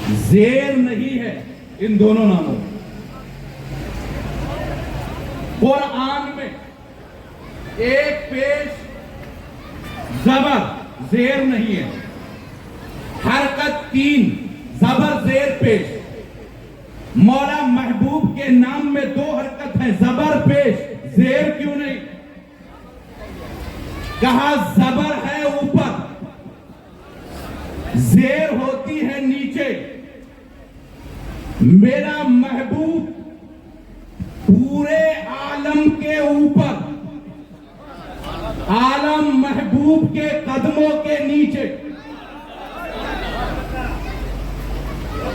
زیر نہیں ہے ان دونوں ناموں میں۔ قرآن میں ایک پیش زبر زیر نہیں ہے، حرکت 3 زبر زیر پیش۔ مولا محبوب کے نام میں 2 حرکت ہیں، زبر پیش، زیر کیوں نہیں؟ کہا زبر ہے اوپر، زیر ہوتی ہے نیچے۔ میرا محبوب پورے عالم کے اوپر، عالم محبوب کے قدموں کے نیچے۔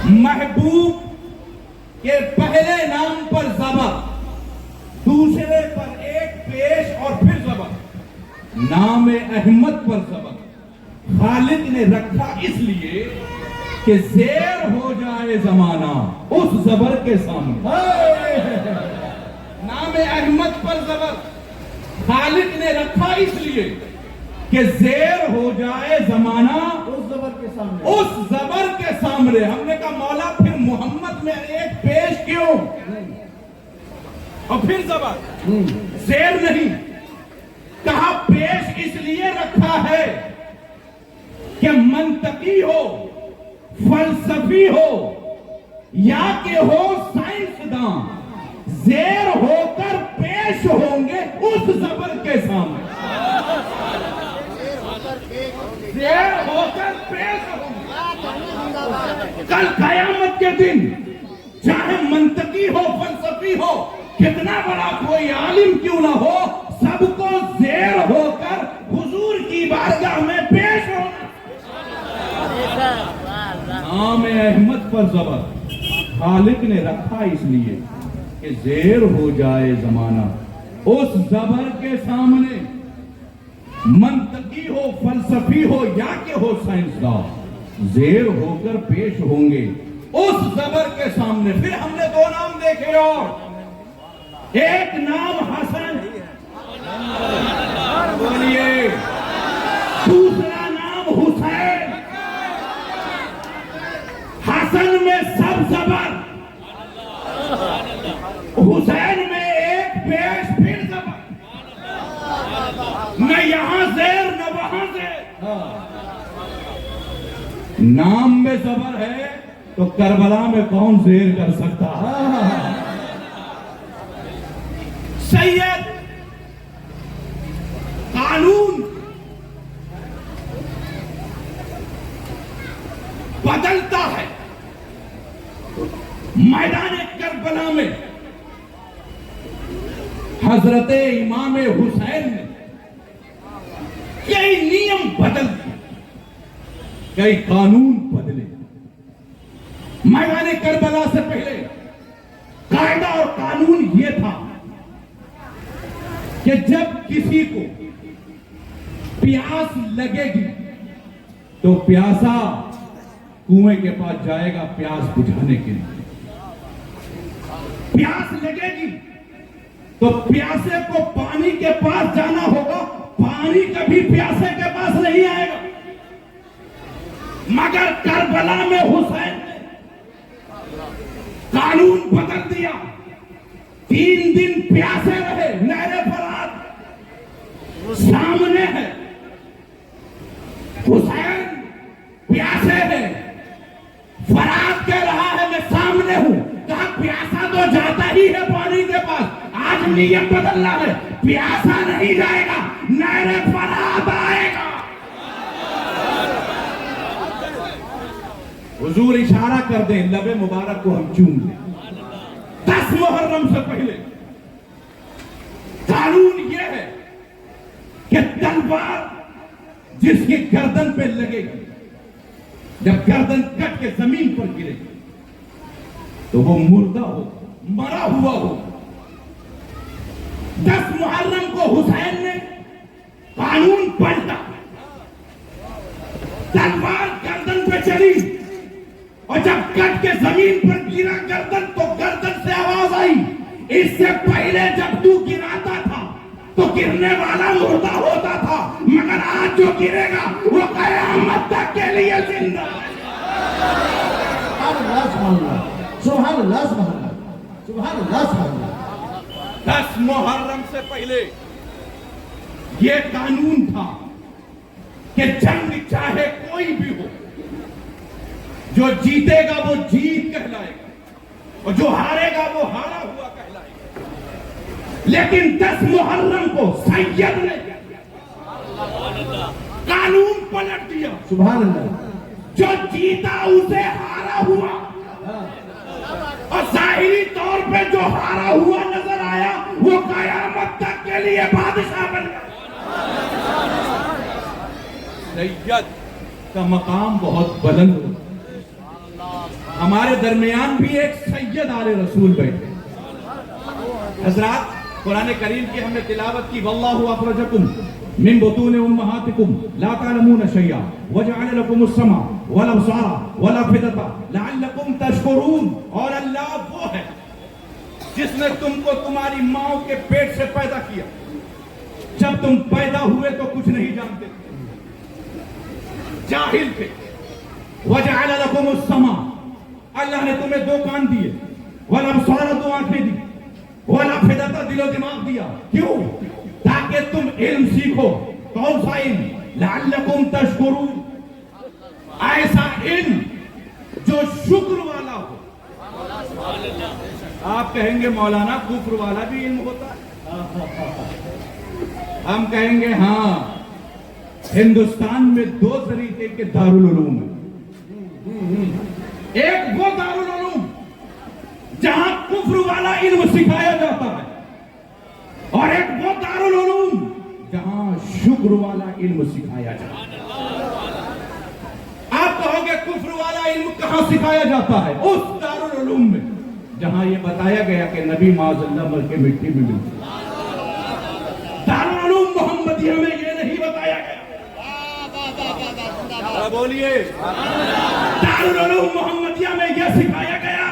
محبوب کے پہلے نام پر زبر، دوسرے پر ایک پیش اور پھر زبر، نام احمد پر زبر خالق نے رکھا اس لیے کہ زیر ہو جائے زمانہ اس زبر کے سامنے۔ نام احمد پر زبر خالق نے رکھا اس لیے کہ زیر ہو جائے زمانہ اس زبر کے سامنے۔ ہم نے کہا مولا پھر محمد میں ایک پیش کیوں اور پھر زبر، زیر نہیں؟ کہا پیش اس لیے رکھا ہے کہ منطقی ہو، فلسفی ہو یا کہ ہو سائنسداں، زیر ہو کر پیش ہوں گے اس زبر کے سامنے۔ زیر ہو کر پیش ہوں گے کل قیامت کے دن، چاہے منطقی ہو، فلسفی ہو، کتنا بڑا کوئی عالم کیوں نہ ہو، سب کو زیر ہو کر حضور کی بارگاہ میں پیش ہونا۔ نام احمد پر زبر خالق نے رکھا اس لیے کہ زیر ہو جائے زمانہ اس زبر کے سامنے۔ منطقی ہو، فلسفی ہو یا کہ ہو سائنسداں، زیر ہو کر پیش ہوں گے اس زبر کے سامنے۔ پھر ہم نے 2 نام دیکھے، اور ایک نام حسن، بولیے، دوسرا نام حسین۔ حسن میں سب زبر، حسین میں ایک پیش پھر زبر، نہ یہاں زیر نہ وہاں زیر۔ نام میں زبر ہے تو کربلا میں کون زیر کر سکتا؟ سید قانون بدلتا ہے۔ میدان کربلا میں حضرت امام حسین نے کئی نیم بدل دیے، کئی قانون بدلے۔ میدان کربلا سے پہلے قاعدہ اور قانون یہ تھا کہ جب کسی کو پیاس لگے گی تو پیاسا کنویں کے پاس جائے گا پیاس بجھانے کے لیے۔ پیاس لگے گی تو پیاسے کو پانی کے پاس جانا ہوگا، پانی کبھی پیاسے کے پاس نہیں آئے گا۔ مگر کربلا میں حسین نے قانون بدل دیا، 3 دن پیاسے رہے۔ نہر فرات سامنے ہے، حسین پیاسے ہے، فرات کہہ رہا ہے میں سامنے ہوں۔ کہا پیاسا تو جاتا ہی ہے پانی کے پاس، آج نیم بدلنا ہے، پیاسا نہیں جائے گا، نہر فرات آئے گا۔ حضور اشارہ کر دیں، لب مبارک کو ہم چوم لیں۔ 10 محرم سے پہلے قانون یہ ہے کہ تلوار جس کی گردن پہ لگے گی، جب گردن کٹ کے زمین پر گرے گی تو وہ مردہ ہو، مرا ہوا ہو۔ 10 محرم کو حسین نے قانون پلٹا، تلوار گردن پہ چلی اور جب کٹ کے زمین پر گرا گردن تو گردن سے آواز آئی، اس سے پہلے جب تو گراتا تھا تو گرنے والا مردہ ہوتا تھا، مگر آج جو گرے گا وہ قیامت تک کے لیے زندہ ہے۔ سبحان اللہ سبحان اللہ سبحان اللہ سبحان اللہ 10 محرم سے پہلے یہ قانون تھا کہ جنگ چاہے کوئی بھی ہو، جو جیتے گا وہ جیت کہلائے گا اور جو ہارے گا وہ ہارا ہوا کہلائے گا۔ لیکن 10 محرم کو سید نے قانون پلٹ دیا، سبحان اللہ جو جیتا اسے ہارا ہوا، اور ظاہری طور پہ جو ہارا ہوا نظر آیا وہ قیامت تک کے لیے بادشاہ بن گیا۔ سید کا مقام بہت بلند ہوتا، ہمارے درمیان بھی ایک سید آل رسول بیٹھے۔ حضرات قرآن کریم کی ہم نے تلاوت کی، واللہ اخرجکم من بطون امہاتکم لا تعلمون شیئا وجعل لکم السمع والابصار والافئدۃ لعلکم تشکرون، اور اللہ وہ ہے جس نے تم کو تمہاری ماں کے پیٹ سے پیدا کیا، جب تم پیدا ہوئے تو کچھ نہیں جانتے تھے، جاہل تھے۔ وجعل لکم السمع، اللہ نے تمہیں 2 کان دیے، والابصار 2 آنکھیں دی، والافئدۃ دل و دماغ دیا، کیوں؟ تاکہ تم علم سیکھو۔ کون سا علم؟ لعلکم تشکرون، ایسا علم جو شکر والا ہو۔ آپ کہیں گے مولانا کفر والا بھی علم ہوتا ہے؟ ہم کہیں گے ہاں، ہندوستان میں 2 طریقے کے دارالعلوم ہیں۔ ایک وہ دارالعلوم جہاں کفر والا علم سکھایا جاتا ہے، اور ایک وہ دارالعلوم جہاں شکر والا علم سکھایا جاتا ہے۔ آپ کہو گے کفر والا علم کہاں سکھایا جاتا ہے؟ اس دارالعلوم میں جہاں یہ بتایا گیا کہ نبی معاذ اللہ مر کے مٹی میں ملتے۔ دارالعلوم محمدیہ میں یہ نہیں بتایا گیا، بولیے، دارالعلوم محمدیہ میں یہ سکھایا گیا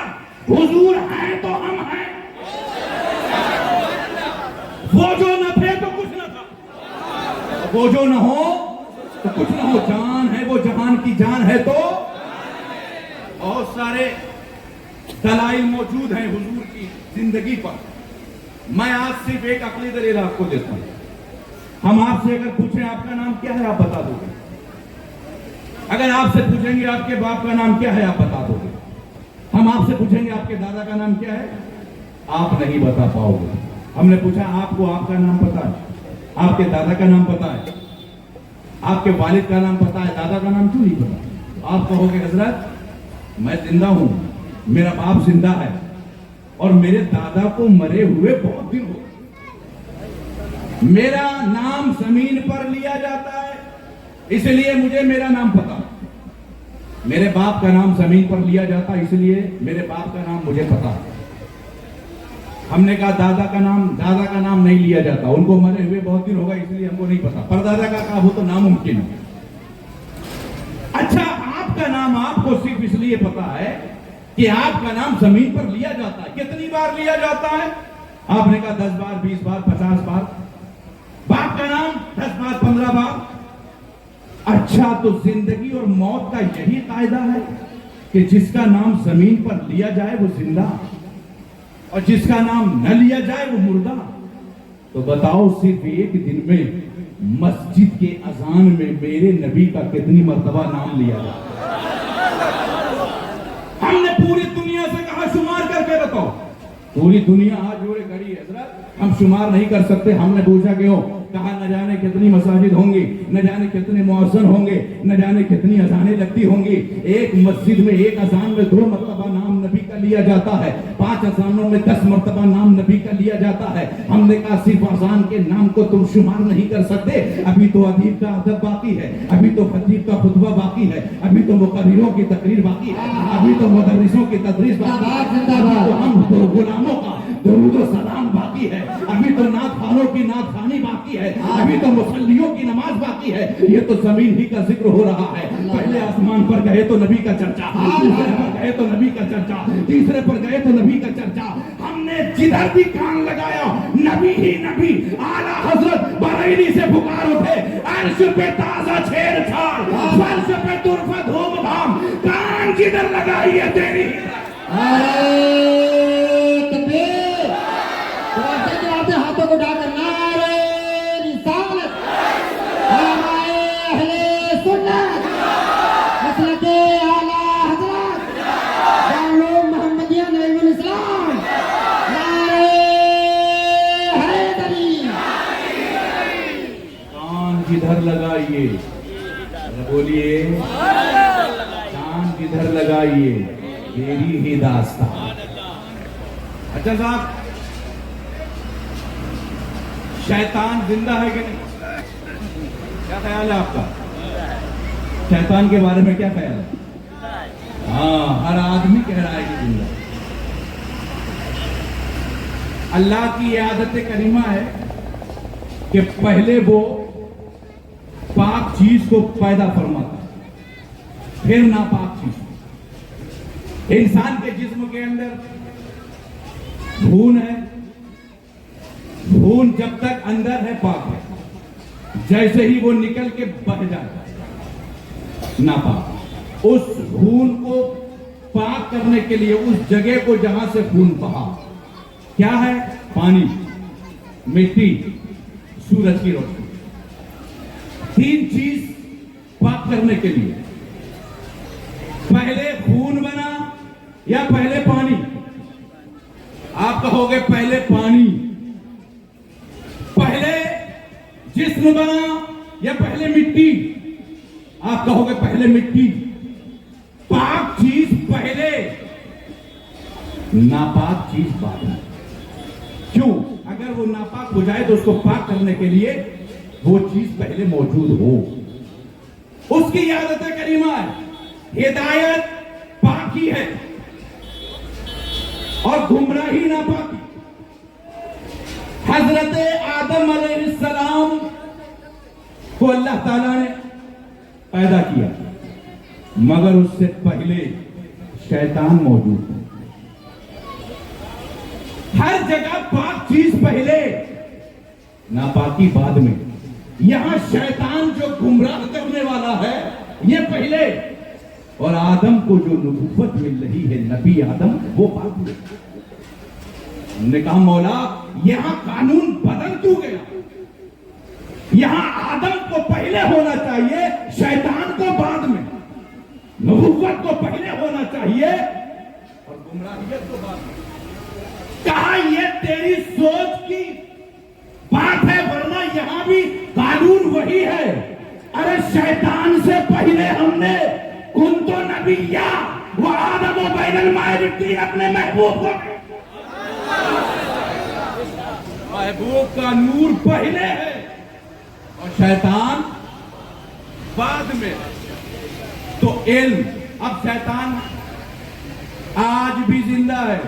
حضور ہیں تو ہم ہیں، وہ جو نہ تھے تو کچھ نہ تھا، وہ جو نہ ہو تو کچھ نہ ہو، جان ہے وہ جہان کی جان ہے تو۔ بہت سارے دلائل موجود ہیں حضور کی زندگی پر، میں آج صرف ایک عقلی دلیل آپ کو دیتا ہوں۔ ہم آپ سے اگر پوچھیں آپ کا نام کیا ہے، آپ بتا دو گے؟ اگر آپ سے پوچھیں گے آپ کے باپ کا نام کیا ہے، آپ بتا دو گے؟ ہم آپ سے پوچھیں گے آپ کے دادا کا نام کیا ہے، آپ نہیں بتا پاؤ گے۔ ہم نے پوچھا آپ کو آپ کا نام پتا ہے، آپ کے دادا کا نام پتا ہے، آپ کے والد کا نام پتا ہے، دادا کا نام کیوں نہیں پتا؟ آپ کہو گے حضرت میں زندہ ہوں، میرا باپ زندہ ہے، اور میرے دادا کو مرے ہوئے بہت دن ہو گئے، میرا نام زمین پر لیا جاتا ہے اس لیے مجھے میرا نام پتا، میرے باپ کا نام زمین پر لیا جاتا اس لیے میرے باپ کا نام مجھے پتا۔ ہم نے کہا دادا کا نام نہیں لیا جاتا، ان کو مرے ہوئے بہت دن ہوگا اس لیے ہم کو نہیں پتا، پر دادا کا کہا وہ تو ناممکن ہے۔ اچھا آپ کا نام آپ کو صرف اس لیے پتا ہے کہ آپ کا نام زمین پر لیا جاتا ہے، کتنی بار لیا جاتا ہے؟ آپ نے کہا 10 بار 20 بار 50 بار، باپ کا نام 10 بار 15 بار۔ اچھا تو زندگی اور موت کا یہی قاعدہ ہے کہ جس کا نام زمین پر لیا جائے وہ زندہ، اور جس کا نام نہ لیا جائے وہ مردہ؟ تو بتاؤ صرف ایک دن میں مسجد کے اذان میں میرے نبی کا کتنی مرتبہ نام لیا جائے؟ ہم نے پوری دنیا سے کہا شمار کر کے بتاؤ، پوری دنیا ہاتھ جوڑے کھڑی ہے حضرت، ہم شمار نہیں کر سکتے۔ ہم نے پوچھا کیوں؟ کہا نہ جانے کتنی مساجد ہوں گی، نہ جانے کتنے مؤذن ہوں گے، نہ جانے کتنی اذانیں لگتی ہوں گی۔ ایک مسجد میں ایک اذان میں 2 مرتبہ نام نبی کا لیا جاتا ہے، 5 اذانوں میں 10 مرتبہ نام نبی کا لیا جاتا ہے۔ ہم نے کہا صرف اذان کے نام کو تم شمار نہیں کر سکتے، ابھی تو ادیب کا ادب باقی ہے، ابھی تو خطیب کا خطبہ باقی ہے، ابھی تو مقرروں کی تقریر باقی ہے، ابھی تو مدرسوں کی تدریس باقی ہے، ابھی تو ہم تو غلاموں کا درود و سلام باقی ہے، ابھی تو نعت خوانوں کی نعت خوانی باقی ہے، ابھی تو مصلیوں کی نماز باقی ہے۔ یہ تو زمین ہی کا ذکر ہو رہا ہے، پہلے آسمان پر گئے تو نبی کا چرچا، دوسرے پر گئے تو نبی کا چرچا، تیسرے پر گئے تو نبی کا چرچا۔ ہم نے جدھر بھی کان لگایا نبی ہی نبی، اعلیٰ حضرت بریلی سے پکار اٹھے، عرش پہ تازہ چھیڑ چھاڑ، فرش پہ طرفہ دھوم دھام، کان کدھر لگائی ہے تیری؟ تکبیر! تو ایسے کہ آپ نے ہاتھوں کو اٹھا کر نعرہ رسالت، علماء اہل سنت، مسلک اعلیٰ حضرت دارالعلوم محمدیہ نعیم الاسلام، نعرہ حیدری! کان کدھر لگائیے؟ بولیے کان کدھر لگائیے؟ میری ہی داستان۔ اچھا صاحب، شیطان زندہ ہے کہ نہیں؟ کیا خیال ہے آپ کا؟ شیطان کے بارے میں کیا خیال ہے؟ ہاں، ہر آدمی کہہ رہا ہے کہ زندہ ہے۔ اللہ کی عادت کریمہ ہے کہ پہلے وہ پاک چیز کو پیدا فرماتا ہے، پھر ناپاک چیز۔ انسان کے جسم کے اندر خون ہے، خون جب تک اندر ہے پاک ہے، جیسے ہی وہ نکل کے بہہ جاتا ہے ناپاک۔ اس خون کو پاک کرنے کے لیے اس جگہ کو جہاں سے خون بہا، کیا ہے؟ پانی، مٹی، سورج کی روشنی۔ تین چیز پاک کرنے کے لیے، پہلے خون بنا یا پہلے پانی؟ آپ کہو گے پہلے پانی۔ پہلے جسم بنا یا پہلے مٹی؟ آپ کہو گے پہلے مٹی۔ پاک چیز پہلے، ناپاک چیز بعد میں۔ کیوں؟ اگر وہ ناپاک ہو جائے تو اس کو پاک کرنے کے لیے وہ چیز پہلے موجود ہو۔ اس کی عادت کریمہ ہے، ہدایت پاکی ہے اور گمراہی ناپاکی۔ حضرت آدم علیہ السلام کو اللہ تعالیٰ نے پیدا کیا، مگر اس سے پہلے شیطان موجود ہے۔ ہر جگہ پاک چیز پہلے، ناپاکی بعد میں۔ یہاں شیطان جو گمراہ کرنے والا ہے یہ پہلے، اور آدم کو جو نبوت مل رہی ہے، نبی آدم، وہ بعد میں۔ ہم نے کہا مولا یہاں قانون بدل کیوں گیا؟ یہاں آدم کو پہلے ہونا چاہیے، شیطان کو بعد میں، نبوت کو پہلے ہونا چاہیے اور گمراہیت کو بعد میں۔ کہا یہ تیری سوچ کی بات ہے، ورنہ یہاں بھی قانون وہی ہے۔ ارے شیطان سے پہلے ہم نے کنت نبیّا وآدم بین الماء والطین اپنے محبوب کو، محبوب کا نور پہلے ہے اور شیطان بعد میں۔ تو علم، اب شیطان آج بھی زندہ ہے۔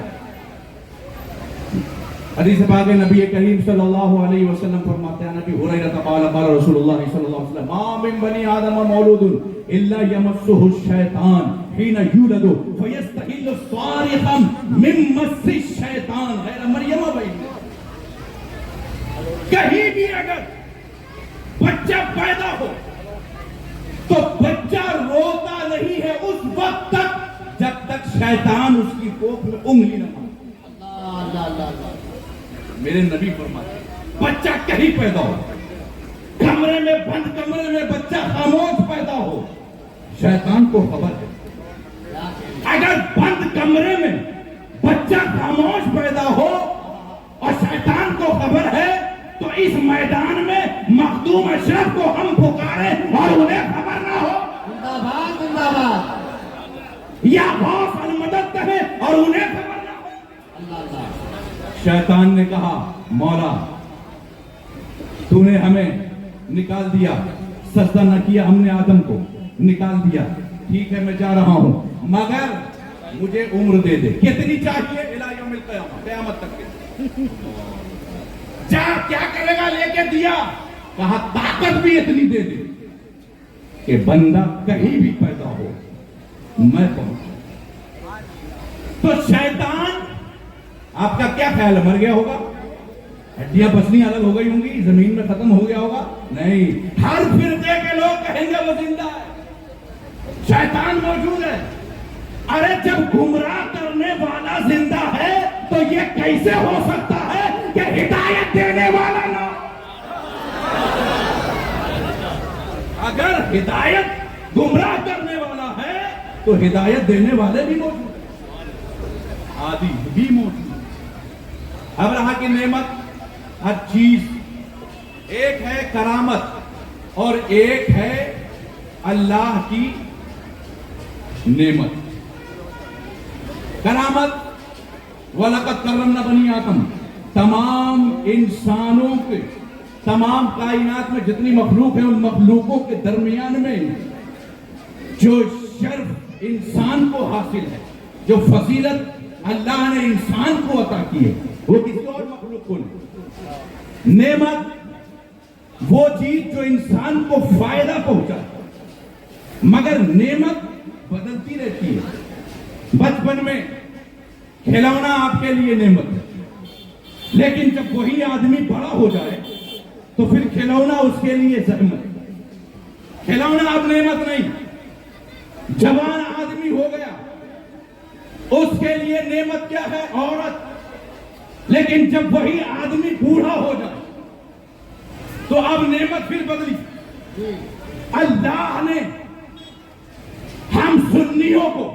حدیث پاک نبی کریم صلی اللہ علیہ وسلم فرماتے ہیں، نبی ہریرہ قال قال رسول اللہ صلی اللہ علیہ وسلم ما من بنی آدم مولود الا یمسہ الشیطان حین یولد فیستحل صارخا من مس الشیطان غیر مریم بین۔ کہیں بھی اگر بچہ پیدا ہو تو بچہ روتا نہیں ہے اس وقت تک جب تک شیطان اس کی کوکھ میں انگلی نہ مارے۔ میرے نبی فرماتے ہیں بچہ کہیں پیدا ہو، کمرے میں بند کمرے میں بچہ خاموش پیدا ہو، شیطان کو خبر ہے۔ اگر بند کمرے میں بچہ خاموش پیدا ہو اور شیطان کو خبر ہے تو اس میدان میں مخدوم اشرف کو ہم پکاریں اور انہیں خبر نہ ہو، زندہ باد زندہ باد، یا غوث المدد کہیں اور انہیں خبر نہ ہو۔ اللہ اللہ۔ شیطان نے کہا مولا تو نے ہمیں نکال دیا، سجدہ نہ کیا ہم نے آدم کو، نکال دیا، ٹھیک ہے میں جا رہا ہوں، مگر مجھے عمر دے دے۔ کتنی چاہیے؟ الی یوم القیامہ، قیامت تک کے۔ جا کیا کرے گا؟ لے کے دیا۔ کہا طاقت بھی اتنی دے دے کہ بندہ کہیں بھی پیدا ہو میں پہنچوں۔ تو شیطان آپ کا کیا خیال ہے؟ مر گیا ہوگا؟ ہڈیاں پسلیاں الگ ہو گئی ہوں گی، زمین میں ختم ہو گیا ہوگا؟ نہیں، ہر فرقے کے لوگ کہیں گے وہ زندہ ہے، شیطان موجود ہے۔ ارے جب گمراہ کرنے والا زندہ ہے تو یہ کیسے ہو سکتا ہے کہ ہدایت دینے والا نہ؟ اگر ہدایت گمراہ کرنے والا ہے تو ہدایت دینے والے بھی موجود ہیں، عادی بھی موجود ہیں۔ اب رہا کہ نعمت، ہر چیز ایک ہے کرامت اور ایک ہے اللہ کی نعمت۔ کرامت، وَلَقَدْ كَرَّمْنَا بَنِي آدَمَ، تمام انسانوں کے، تمام کائنات میں جتنی مخلوق ہیں ان مخلوقوں کے درمیان میں جو شرف انسان کو حاصل ہے، جو فضیلت اللہ نے انسان کو عطا کی ہے، وہ کسی اور مخلوق کو نہیں۔ نعمت وہ چیز جو انسان کو فائدہ پہنچاتا ہے، مگر نعمت بدلتی رہتی ہے۔ بچپن میں کھلونا آپ کے لیے نعمت ہے، لیکن جب وہی آدمی بڑا ہو جائے تو پھر کھلونا اس کے لیے زحمت ہے۔ کھلونا اب نعمت نہیں، جوان آدمی ہو گیا اس کے لیے نعمت کیا ہے؟ عورت۔ لیکن جب وہی آدمی بوڑھا ہو جائے تو اب نعمت پھر بدلی۔ اللہ نے ہم سنیوں کو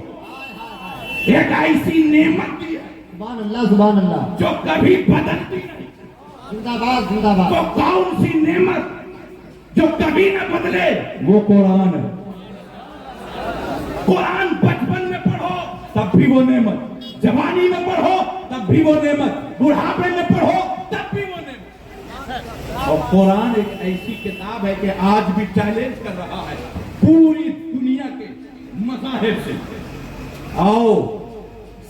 ایک ایسی نعمت دی ہے سبحان اللہ سبحان اللہ، جو کبھی بدلتی نہیں۔ زندہ باد زندہ باد۔ تو کون سی نعمت جو کبھی نہ بدلے؟ وہ قرآن ہے۔ قرآن بچپن میں پڑھو تب بھی وہ نعمت، جوانی میں پڑھو تب بھی وہ نعمت، بڑھاپے میں پڑھو تب بھی وہ نعمت۔ اور قرآن ایک ایسی کتاب ہے کہ آج بھی چیلنج کر رہا ہے پوری دنیا کے مذاہب سے، آؤ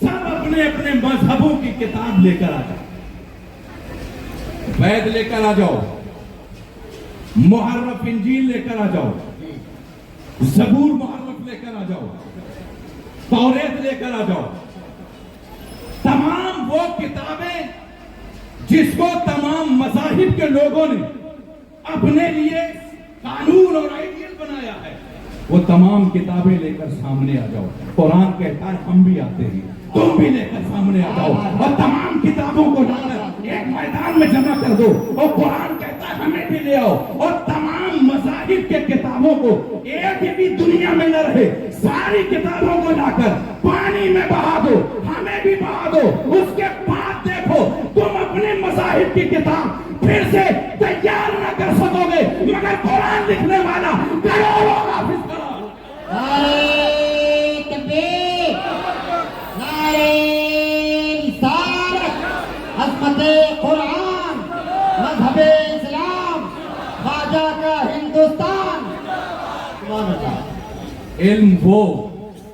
سب اپنے اپنے مذہبوں کی کتاب لے کر آ جاؤ، وید لے کر آ جاؤ، محرف انجیل لے کر آ جاؤ، زبور محرف لے کر آ جاؤ، توریت لے کر آ جاؤ۔ تمام وہ کتابیں جس کو تمام مذاہب کے لوگوں نے اپنے لیے قانون اور آئیڈیل بنایا ہے، وہ تمام کتابیں لے کر سامنے آ جاؤ۔ قرآن کہتا ہے ہم بھی آتے ہیں، تم بھی لے کر سامنے آ جاؤ اور تمام کتابوں کو لا کر ایک میدان میں جمع کر دو۔ اور قرآن کہتا ہے ہمیں بھی لے آؤ اور تمام مذاہب کے کتابوں کو ایک بھی دنیا میں نہ رہے، ساری کتابوں کو لا کر پانی میں بہا دو، ہمیں بھی بہا دو۔ اس کے بعد دیکھو تم اپنے مذاہب کی کتاب پھر سے تیار نہ کر سکو گے، مگر قرآن لکھنے والا کروڑوں حافظ کرا۔ نعرہ تکبیر، نعرہ رسالت، عظمت قرآن، مذہب اسلام، خواجہ کا ہندوستان۔ سبحان اللہ۔ علم وہ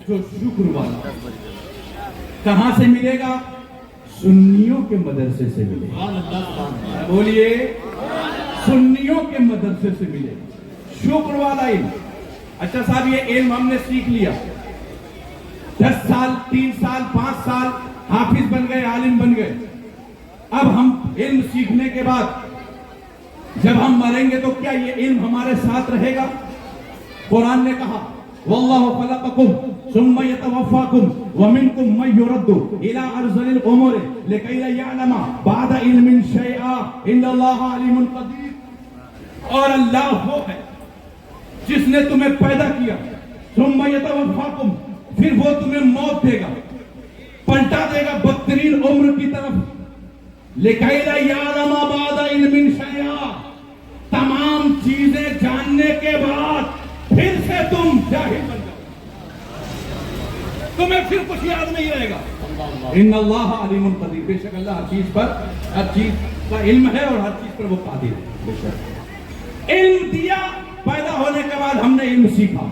جو شکر والا، کہاں سے ملے گا؟ سنیوں کے مدرسے سے ملے گا۔ سبحان اللہ سبحان اللہ۔ بولیے، سنیوں کے مدرسے سے ملے گا شکر والا علم۔ اچھا صاحب یہ علم ہم نے سیکھ لیا، 10 سال 3 سال 5 سال حافظ بن گئے، عالم بن گئے۔ اب ہم علم سیکھنے کے بعد جب ہم مریں گے تو کیا یہ علم ہمارے ساتھ رہے گا؟ قرآن نے کہا وَاللَّهُ خَلَقَكُمْ ثُمَّ يَتَوَفَّاكُمْ وَمِنْكُمْ مَن يُرَدُّ إِلَىٰ أَرْذَلِ الْعُمُرِ لِكَيْ لَا يَعْلَمَ بَعْدَ عِلْمٍ شَيْئًا إِنَّ اللَّهَ عَلِيمٌ قَدِيرٌ۔ اور اللہ وہ ہے جس نے تمہیں پیدا کیا، ثُمَّ يَتَوَفَّاكُمْ، پھر وہ تمہیں موت دے گا، پلٹا دے گا بدترین عمر کی طرف، لِكَيْ لَا يَعْلَمَ بَعْدَ عِلْمٍ شَيْئًا، تمام چیزیں جاننے کے بعد پھر سے تم جاہل بن جاؤ، تمہیں پھر کچھ یاد نہیں رہے گا۔ ان اللہ علیم قدیر، بے شک اللہ ہر چیز کا علم ہے اور ہر چیز پر وہ قادر ہے۔ بے شک علم دیا، پیدا ہونے کے بعد ہم نے علم سیکھا،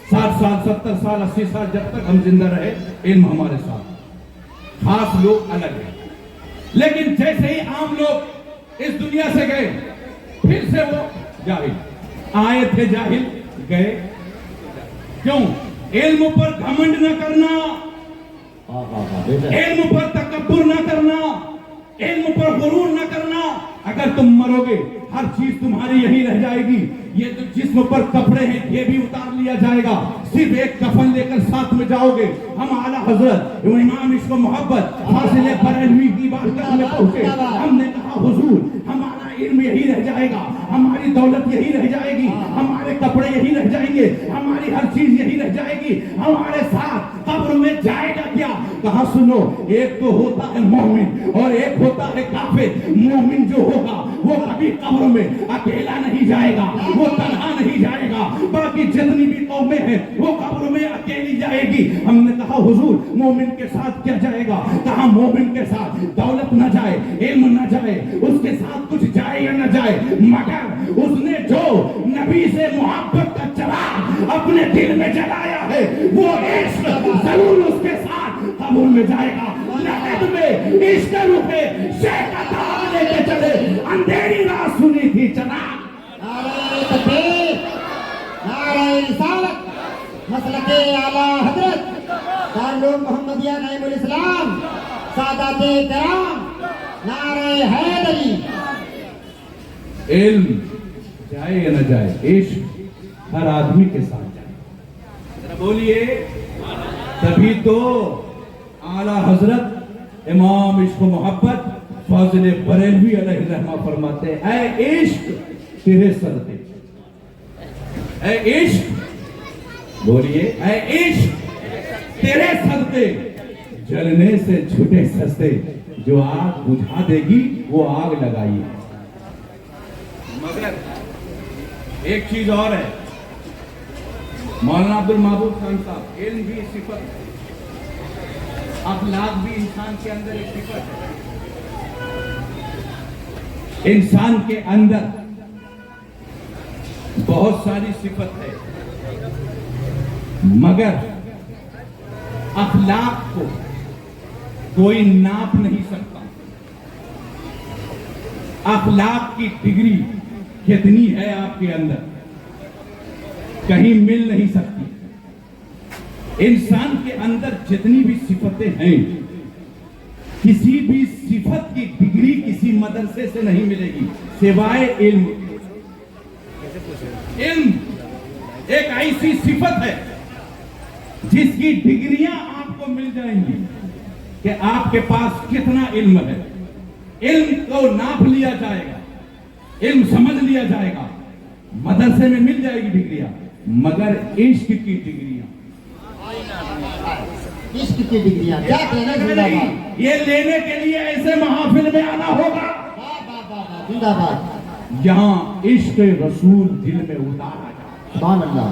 60 سال 70 سال 80 سال جب تک ہم زندہ رہے علم ہمارے ساتھ، خاص لوگ الگ ہیں۔ لیکن جیسے ہی عام لوگ اس دنیا سے گئے پھر سے وہ جاہل، آئے تھے جاہل گئے۔ کیوں؟ علم پر گھمنڈ نہ کرنا، علم پر تکبر نہ کرنا، علم پر غرور نہ کرنا۔ اگر تم مرو گے ہر چیز تمہاری یہی رہ جائے گی، یہ جو جسم پر کپڑے ہیں یہ بھی اتار لیا جائے گا، صرف ایک کفن لے کر ساتھ میں جاؤ گے. ہم اعلیٰ حضرت امام عشق و محبت فاضل بریلوی کی بارگاہ میں پہنچے. ہم نے کہا حضور ہمارا علم یہی رہ جائے گا, ہماری دولت یہی رہ جائے گی, ہمارے کپڑے یہی رہ جائیں گے, ہماری ہر چیز یہی رہ جائے گی, ہمارے ساتھ قبر میں جائے گا کیا؟ کہا سنو, ایک تو ہوتا ہے مومن اور ایک ہوتا ہے کافر. مومن جو ہوگا وہ کبھی قبر میں اکیلا نہیں جائے گا, وہ تنہا نہیں جائے گا. باقی جتنی بھی قومیں ہیں وہ قبر میں اکیلی جائے گی. ہم نے کہا حضور مومن کے ساتھ کیا جائے گا؟ کہا مومن کے ساتھ دولت نہ جائے, علم نہ جائے, اس کے ساتھ کچھ جائے یا نہ جائے, مگر اس نے جو نبی سے محبت کا چراغ اپنے دل میں جلایا ہے وہ عشق ضرور اس کے ساتھ قبر میں جائے گا. لقد میں عشق روحے شیخ کا دعا لے کے چلے, اندھیری رات سنی تھی چراغ. نعرہ تکبیر, نعرہ رسالت, مسلک اعلیٰ حضرت دارالعلوم محمدیہ نعیم الاسلام, سادات کرام, نعرہ حیدری. علم جائے یا نہ جائے, عشق ہر آدمی کے ساتھ جائے. ذرا بولیے. تبھی تو اعلیٰ حضرت امام عشق و محبت فاضل بریلوی علیہ الرحمہ فرماتے ہیں, اے عشق تیرے صدقے, اے عشق, بولیے, اے عشق تیرے صدقے جلنے سے چھٹے سستے, جو آگ بجھا دے گی وہ آگ لگائیے. مگر ایک چیز اور ہے, مولانا عبد المعبود خان صاحب, علم بھی صفت ہے, اخلاق بھی انسان کے اندر ایک صفت ہے. انسان کے اندر بہت ساری صفت ہے, مگر اخلاق کو کوئی ناپ نہیں سکتا. اخلاق کی ڈگری کتنی ہے آپ کے اندر کہیں مل نہیں سکتی. انسان کے اندر جتنی بھی صفتیں ہیں, کسی بھی صفت کی ڈگری کسی مدرسے سے نہیں ملے گی سوائے علم. علم ایک ایسی صفت ہے جس کی ڈگریاں آپ کو مل جائیں گی کہ آپ کے پاس کتنا علم ہے. علم کو ناپ لیا جائے گا, علم سمجھ لیا جائے گا, مدرسے میں مل جائے گی ڈگریاں, مگر عشق کی ڈگریاں, عشق کی ڈگریاں کیا کہنا زندہ باد. یہ لینے کے لیے ایسے محافل میں آنا ہوگا زندہ باد, جہاں عشق رسول دل میں اتارا جائے. سبحان اللہ,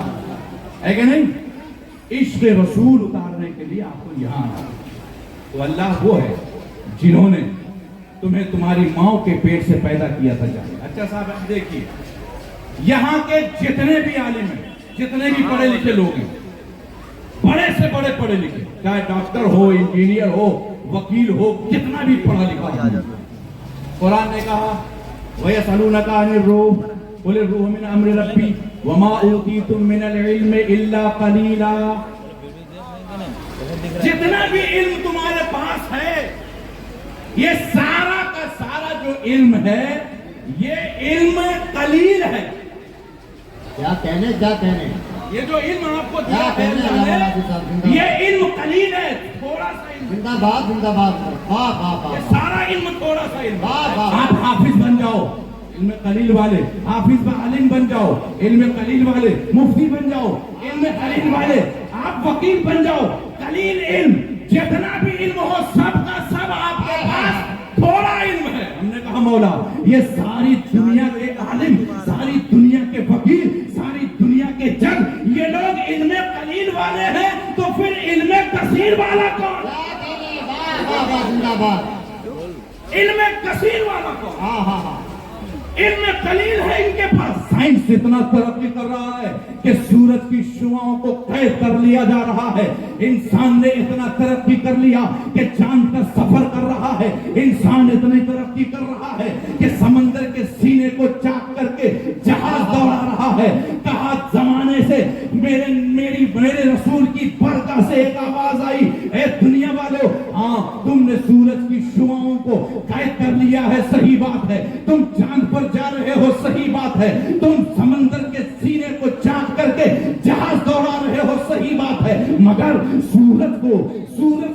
ہے کہ نہیں؟ عشق رسول اتارنے کے لیے آپ کو یہاں آنا. تو اللہ وہ ہے جنہوں نے تمہیں تمہاری ماں کے پیٹ سے پیدا کیا تھا. جائے اچھا صاحب آپ دیکھیے, یہاں کے جتنے بھی عالم ہیں, جتنے بھی پڑھے لکھے لوگ ہیں, بڑے سے بڑے پڑھے لکھے, چاہے ڈاکٹر ہو, انجینئر ہو, وکیل ہو, کتنا بھی پڑھا لکھا ہو, قرآن نے کہا وَيَسْأَلُونَكَ عَنِ الرُّوحِ قُلِ الرُّوحُ مِنْ أَمْرِ رَبِّي وَمَا أُوتِيتُم مِّنَ الْعِلْمِ إِلَّا قَلِيلًا. جتنا بھی علم تمہارے پاس ہے, یہ سارا کا سارا جو علم ہے یہ علم قلیل ہے. کیا کہنے, یہ جو علم آپ کو دیا ہے یہ علم قلیل ہے, تھوڑا سا علم. زندہ باد, زندہ باد, واہ واہ واہ, یہ سارا علم تھوڑا سا علم. واہ واہ. آپ حافظ بن جاؤ, علم قلیل والے, حافظ عالم بن جاؤ, علم قلیل والے, مفتی بن جاؤ, علم قلیل والے, آپ وکیل بن جاؤ, قلیل علم. جتنا بھی علم ہو سب کا سب آپ کے پاس تھوڑا علم ہے. ہم نے کہا مولا یہ ساری دنیا کے عالم, ساری دنیا کے وکیل, ساری دنیا کے جج, یہ لوگ علم قلیل والے ہیں, تو پھر علم کثیر والا کون؟ زندہ باد, علم کثیر والا کون؟ ہاں ہاں ہاں, علم قلیل ہے ان کے پاس. سائنس اتنا ترقی کر رہا ہے کہ سورج کی شعاعوں کو قید کر لیا جا رہا ہے. انسان نے اتنا ترقی کر لیا کہ چاند کا سفر کر رہا ہے. انسان اتنی ترقی کر رہا ہے کہ سمندر کے سینے کو چاک کر کے جہاز دوڑا رہا ہے. کہا زمانے سے میرے رسول کی برکت سے ایک آواز آئی, اے دنیا والو, ہاں تم نے سورج کی شعاعوں کو قید کر لیا ہے, صحیح بات ہے. تم چاند پر جا رہے ہو, صحیح بات ہے. تم سمندر کے سینے کو چاک کر کے جہاز دوڑا رہے ہو, صحیح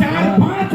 4-5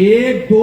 1-2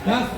10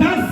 10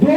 2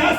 10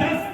10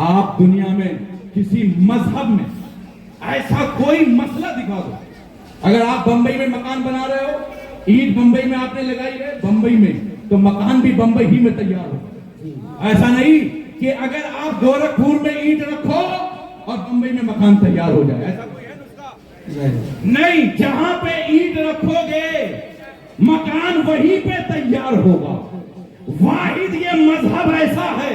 آپ دنیا میں کسی مذہب میں ایسا کوئی مسئلہ دکھا دو. اگر آپ بمبئی میں مکان بنا رہے ہو, اینٹ بمبئی میں آپ نے لگائی ہے بمبئی میں, تو مکان بھی بمبئی ہی میں تیار ہو. ایسا نہیں کہ اگر آپ گورکھپور میں اینٹ رکھو اور بمبئی میں مکان تیار ہو جائے. ایسا کوئی ہے نسخہ؟ نہیں. جہاں پہ اینٹ رکھو گے مکان وہیں پہ تیار ہوگا. واحد یہ مذہب ایسا ہے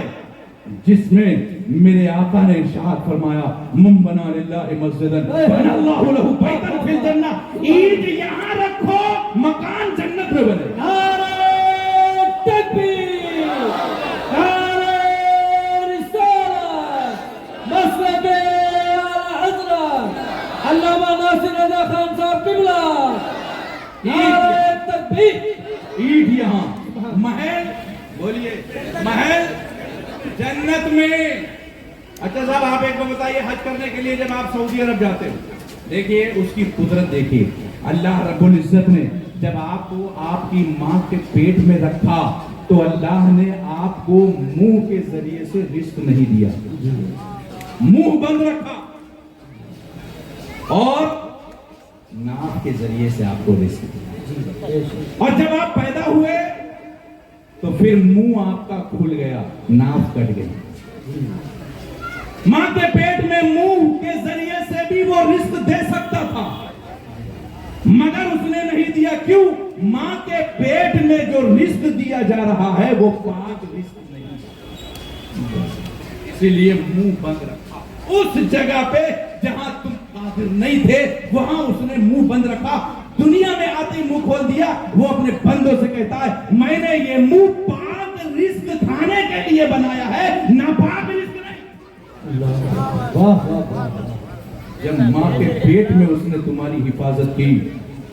جس میں میرے آقا نے ارشاد فرمایا من بنا للہ مسجدا بنى اللہ لہ بیتا فی الجنہ. اینٹ یہاں رکھو مکان جنت میں بنے. نعرہ تکبیر، نعرہ رسالت، مسلک اعلی حضرت علامہ ناصر رضا خان صاحب قبلہ. نعرہ تکبیر. اینٹ یہاں محل, بولیے محل جنت میں. اچھا صاحب آپ ایک بار بتائیے, حج کرنے کے لیے جب آپ سعودی عرب جاتے ہو, دیکھیے اس کی قدرت دیکھیے. اللہ رب العزت نے جب آپ کو آپ کی ماں کے پیٹ میں رکھا تو اللہ نے آپ کو منہ کے ذریعے سے رزق نہیں دیا, منہ بند رکھا, اور ناک کے ذریعے سے آپ کو رزق دیا. اور جب آپ پیدا ہوئے تو پھر منہ آپ کا کھل گیا, ناک کٹ گئی. ماں کے پیٹ میں منہ کے ذریعے سے بھی وہ رزق دے سکتا تھا, مگر اس نے نہیں دیا. کیوں؟ ماں کے پیٹ میں جو رزق دیا جا رہا ہے وہ پاک رزق نہیں, اسی لیے منہ بند رکھا. اس جگہ پہ جہاں تم قادر نہیں تھے وہاں اس نے منہ بند رکھا. دنیا میں آتے منہ کھول دیا. وہ اپنے بندوں سے کہتا ہے میں نے یہ منہ پاک رزق کھانے کے لیے بنایا ہے, ناپاک رزق نہیں. جب ماں کے پیٹ میں اس نے تمہاری حفاظت کی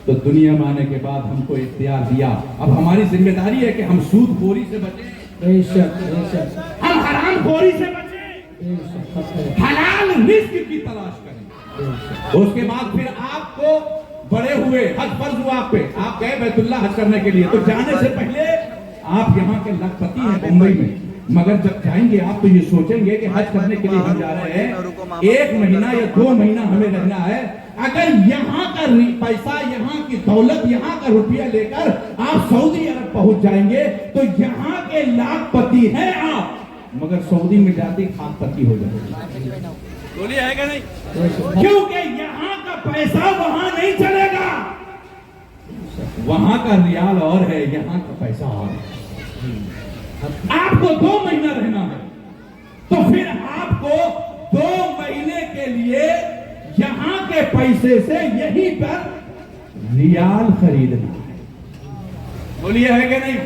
تو دنیا میں آنے کے بعد ہم کو اختیار دیا. اب ہماری ذمہ داری ہے کہ ہم سود خوری سے بچیں, ہم حرام خوری سے بچیں, حلال رزق کی تلاش کریں. اس کے بعد پھر آپ کو بڑے ہوئے, حج فرض ہوا آپ پہ, آپ گئے بیت اللہ حج کرنے کے لیے, تو جانے سے پہلے آپ یہاں کے لکھپتی ہیں بمبئی میں, مگر جب جائیں گے آپ تو یہ سوچیں گے کہ حج کرنے کے لیے ہم جا رہے ہیں, 1 مہینہ یا 2 مہینہ ہمیں رہنا ہے. اگر یہاں کا پیسہ, یہاں کی دولت, یہاں کا روپیہ لے کر آپ سعودی عرب پہنچ جائیں گے تو یہاں کے لاکھ پتی ہیں آپ, مگر سعودی میں جاتے خاک پتی ہو جائیں گے. بولیے ہے کہ نہیں؟ کیونکہ یہاں کا پیسہ وہاں نہیں چلے گا. وہاں کا ریال اور ہے, یہاں کا پیسہ اور ہے. آپ کو 2 مہینہ رہنا ہے تو پھر آپ کو 2 مہینے کے لیے یہاں کے پیسے سے یہیں پر ریال خریدنا ہے. بولیے ہے کہ نہیں؟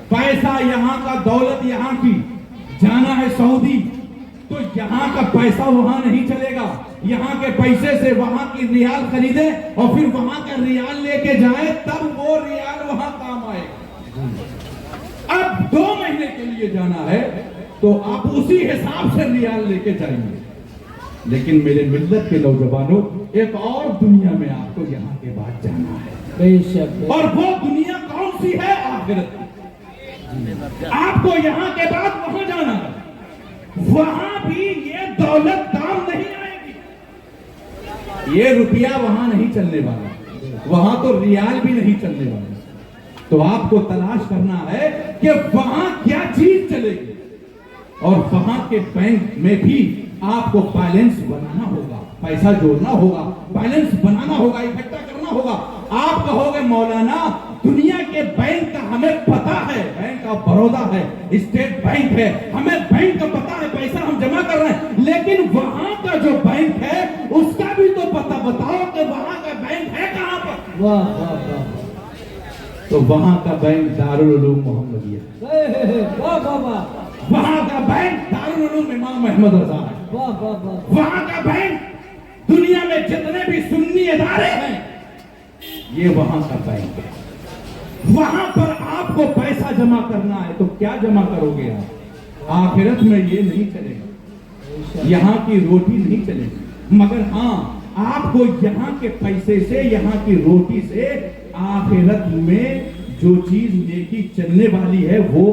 پیسہ یہاں کا, دولت یہاں کی, جانا ہے سعودی تو یہاں کا پیسہ وہاں نہیں چلے گا. یہاں کے پیسے سے وہاں کی ریال خریدیں اور پھر وہاں کا ریال لے کے جائیں, تب وہ ریال وہاں کام آئے گا. اب 2 مہینے کے لیے جانا ہے تو آپ اسی حساب سے ریال لے کے جائیں گے. لیکن میرے ملت کے نوجوانوں, ایک اور دنیا میں آپ کو یہاں کے بعد جانا ہے, اور وہ دنیا کون سی ہے؟ آخرت. آپ کو یہاں کے بعد وہاں جانا ہے. وہاں بھی یہ دولت کام نہیں آئے گی, یہ روپیہ وہاں نہیں چلنے والا, وہاں تو ریال بھی نہیں چلنے والا. تو آپ کو تلاش کرنا ہے کہ وہاں کیا چیز چلے گی, اور وہاں کے بینک میں بھی آپ کو بیلنس بنانا ہوگا, پیسہ جوڑنا ہوگا, بیلنس بنانا ہوگا, اکٹھا کرنا ہوگا. آپ کہو گے مولانا دنیا کے بینک کا ہمیں پتا ہے, بینک آف بڑودا ہے, اسٹیٹ بینک ہے, ہمیں بینک کا پتا ہے, پیسہ ہم جمع کر رہے ہیں, لیکن وہاں کا جو بینک ہے اس کا بھی تو پتا بتاؤ کہ وہاں کا بینک ہے کہاں پر. واہ واہ واہ. تو وہاں کا بینک دارالعلوم محمدیہ, واہ واہ واہ. وہاں کا بینک دارالعلوم امام احمد رضا ہے. واہ واہ واہ. وہاں کا بینک دنیا میں جتنے بھی سنی ادارے ہیں یہ وہاں کا بینک ہے. وہاں پر آپ کو پیسہ جمع کرنا ہے تو کیا جمع کرو گے آپ؟ آخرت میں یہ نہیں چلے گا, یہاں کی روٹی نہیں چلے گی, مگر ہاں آپ کو یہاں کے پیسے سے, یہاں کی روٹی سے آخرت میں جو چیز نیکی چلنے والی ہے وہ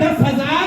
10,000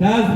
10,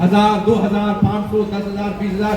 1000, 2000, 500, 10,000, 20,000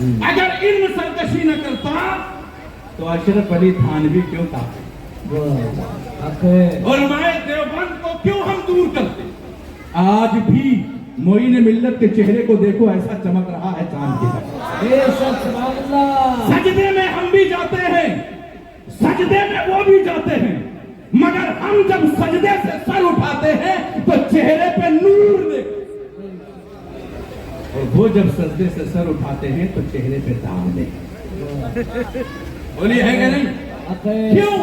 اگر علم سرکشی نہ کرتا تو اشرف علی تھانوی کیوں تھا؟ علماء دیوبند کو کیوں ہم دور کرتے؟ آج بھی معین ملت کے چہرے کو دیکھو، ایسا چمک رہا ہے چاند کی طرح۔ بے شک سبحان اللہ۔ سجدے میں ہم بھی جاتے ہیں، سجدے میں وہ بھی جاتے ہیں، مگر ہم جب سجدے سے سر اٹھاتے ہیں تو چہرے پہ نور دیکھتے ہیں، اور وہ جب سجدے سے سر اٹھاتے ہیں تو چہرے پہ داغ دیکھتے۔ بولیے ہے کہ نہیں؟ کیوں؟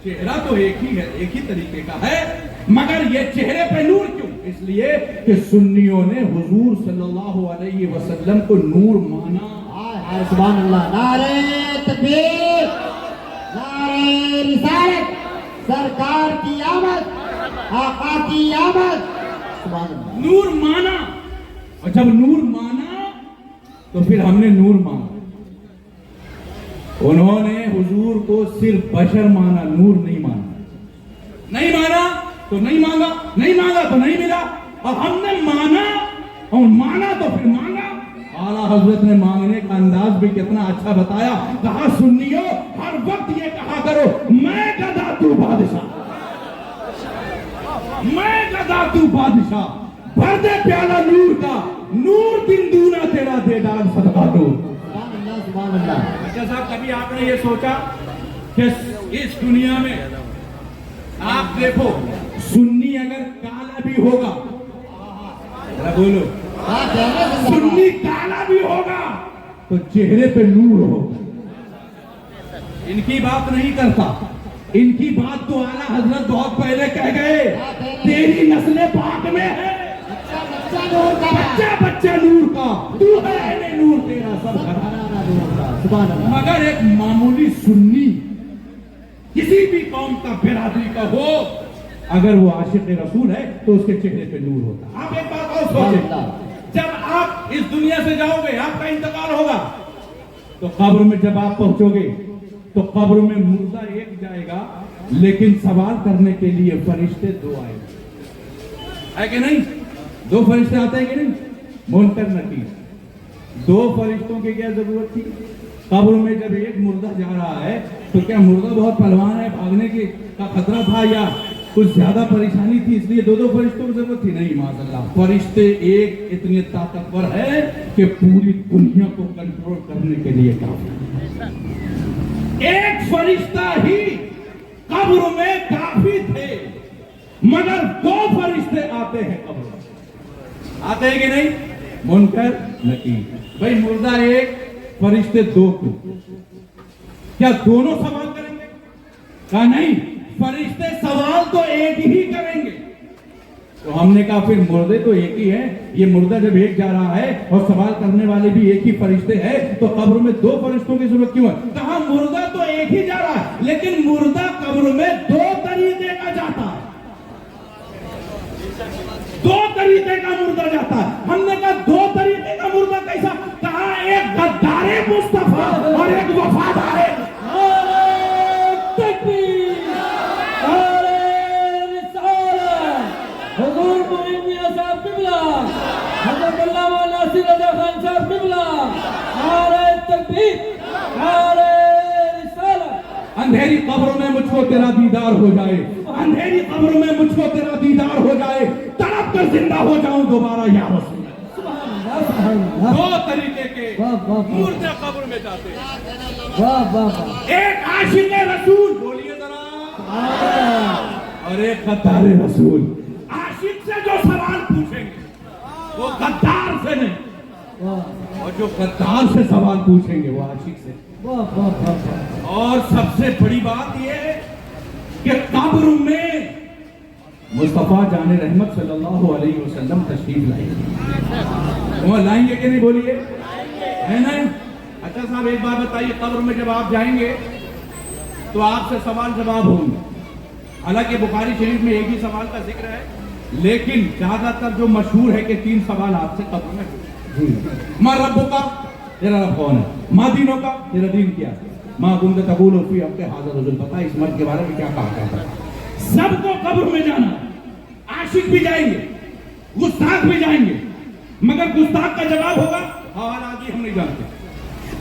چہرہ تو ایک ہی ہے، ایک ہی طریقے کا ہے، مگر یہ چہرے پہ نور کیوں؟ اس لیے کہ سنیوں نے حضور صلی اللہ علیہ وسلم کو نور مانا۔ سبحان اللہ، نعرہ تکبیر، نعرہ رسالت، سرکار کی آمد، آقا کی آمد، سبحان اللہ۔ نور مانا، اور جب نور مانا تو پھر ہم نے نور مانا۔ انہوں نے حضور کو صرف بشر مانا، نور نہیں مانا۔ نہیں مانا تو نہیں مانگا، نہیں مانگا تو نہیں ملا، اور ہم نے مانا، اور مانا تو پھر مانگا۔ اعلیٰ حضرت نے مانگنے کا انداز بھی کتنا اچھا بتایا، کہا سنیو ہر وقت یہ کہا کرو میں گدا تو بادشاہ، میں گدا تو بادشاہ، بھر دے پیالہ نور کا، نور دن دونا تیرا دے ڈال صدقہ دو۔ سبحان اللہ، سبحان اللہ۔ اچھا صاحب، کبھی آپ نے یہ سوچا کہ اس دنیا میں آپ دیکھو سنی اگر کالا بھی ہوگا، بولو سنی کالا بھی ہوگا تو چہرے پہ نور ہوگا۔ ان کی بات نہیں کرتا، ان کی بات تو اعلیٰ حضرت بہت پہلے کہہ گئے، تیری نسل پاک میں ہے بچہ بچہ نور کا، تو ہے اہل نور تیرا سب گھرانہ نور کا۔ سبحان اللہ۔ مگر ایک معمولی سنی کسی بھی قوم کا، برادری کا ہو، اگر وہ عاشق رسول ہے تو اس کے چہرے پہ نور ہوتا۔ آپ ایک بات اور سوچیں، جب آپ اس دنیا سے جاؤ گے، آپ کا انتقال ہوگا، تو قبر میں جب آپ پہنچو گے تو قبر میں مردہ ایک جائے گا، لیکن سوال کرنے کے لیے فرشتے دو آئے گے، ہے کہ نہیں؟ دو فرشتے آتے ہیں کہ نہیں؟ منکر نکیر۔ دو فرشتوں کی کیا ضرورت تھی؟ قبر میں جب ایک مردہ جا رہا ہے تو کیا مردہ بہت پہلوان ہے، بھاگنے کا خطرہ تھا یا کچھ زیادہ پریشانی تھی اس لیے دو دو فرشتوں کی ضرورت تھی؟ نہیں، معاذ اللہ، فرشتے ایک اتنے طاقتور ہے کہ پوری دنیا کو کنٹرول کرنے کے لیے کافی ہے۔ ایک فرشتہ ہی قبر میں کافی تھے، مگر دو فرشتے آتے ہیں قبر میں، آتے ہیں کہ نہیں؟ منکر نکیر۔ بھائی مردہ ایک، فرشتے دو کو، کیا دونوں سوال کریں گے؟ کہا نہیں، فرشتے سوال تو ایک ہی کریں گے۔ تو ہم نے کہا پھر مردے تو ایک ہی ہے، یہ مردہ جب ایک جا رہا ہے اور سوال کرنے والے بھی ایک ہی فرشتے ہیں تو قبر میں دو فرشتوں کی ضرورت کیوں ہے؟ کہا مردہ تو ایک ہی جا رہا ہے، لیکن مردہ قبر میں دو طریقے کا جاتا ہے، دو طریقے کا مردہ جاتا ہے۔ ہم نے کہا دو طریقے کا مردہ کیسا؟ کہا ایک غدار مصطفیٰ اور ایک وفادار تکبیر، نعرہ رسالت، حضور معین میاں صاحب قبلہ، حضرت علامہ ناصر رضا خان صاحب قبلہ، نعرہ تکبیر، نعرہ رسالت۔ اندھیری قبر میں مجھ کو تیرا دیدار ہو جائے، اندھیری قبر میں مجھ کو تیرا دیدار ہو جائے، تڑپ کر زندہ ہو جاؤں دوبارہ یا رسول۔ دو طریقے کے مردے قبر میں جاتے ہیں، ایک عاشق رسول، بولیے ذرا، اور ایک غدار رسول۔ عاشق سے جو سوال پوچھیں گے وہ غدار سے نہیں، اور جو غدار سے سوال پوچھیں گے وہ عاشق سے۔ اور سب سے بڑی بات یہ ہے کہ قبر میں مصطفیٰ جان رحمت صلی اللہ علیہ وسلم تشریف لائیں گے، وہ لائیں گے کہ نہیں؟ بولیے، ہے نا؟ اچھا صاحب ایک بات بتائیے، قبر میں جب آپ جائیں گے تو آپ سے سوال جواب ہوں گے، حالانکہ بخاری شریف میں ایک ہی سوال کا ذکر ہے، لیکن زیادہ تر جو مشہور ہے کہ 3 سوال آپ سے قبر میں ہوئے۔ ماں ربوں کا، تیرا رب کون ہے؟ ماں دینوں کا، تیرا دین کیا ہے؟ ماں کن کا تقول فی حق حاضر حضور، پتا اس مرد کے بارے میں کیا کہا جاتا ہے؟ سب کو قبر میں جانا ہے، عاشق بھی جائیں گے، گستاخ بھی جائیں گے، مگر گستاخ کا جواب ہوگا حوالہ آگے ہم نہیں جانتے،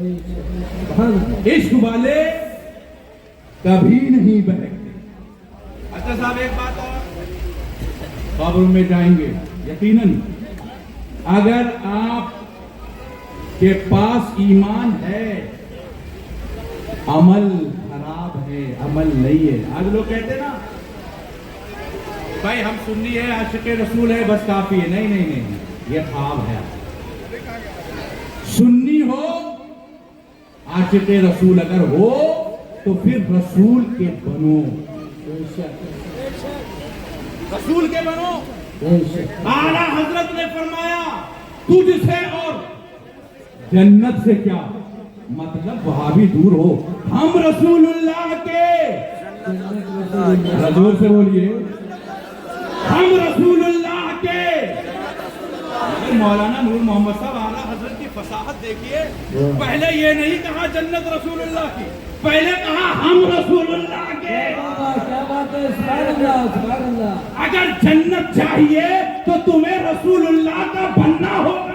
سبحان اللہ عشق والے کبھی نہیں بہکتے. اچھا صاحب ایک بات اور قبر میں جائیں گے یقیناً اگر آپ کے پاس ایمان ہے عمل خراب ہے عمل نہیں ہے. آج لوگ کہتے نا بھائی ہم سنی ہے عاشق رسول ہے بس کافی ہے. نہیں نہیں نہیں یہ خواب ہے. سنی ہو عاشق رسول اگر ہو تو پھر رسول کے بنو رسول کے بنو. اعلیٰ حضرت نے فرمایا تجھ سے اور جنت سے کیا مطلب وہاں بھی دور ہو ہم رسول اللہ کے زور سے بولیے ہم رسول اللہ کے. مولانا نور محمد صاحب اعلیٰ حضرت کی فصاحت دیکھیے. پہلے یہ نہیں کہا جنت رسول اللہ کی پہلے کہا ہم رسول اللہ کے. کیا بات ہے سبحان اللہ سبحان اللہ. اگر جنت چاہیے تو تمہیں رسول اللہ کا بننا ہوگا.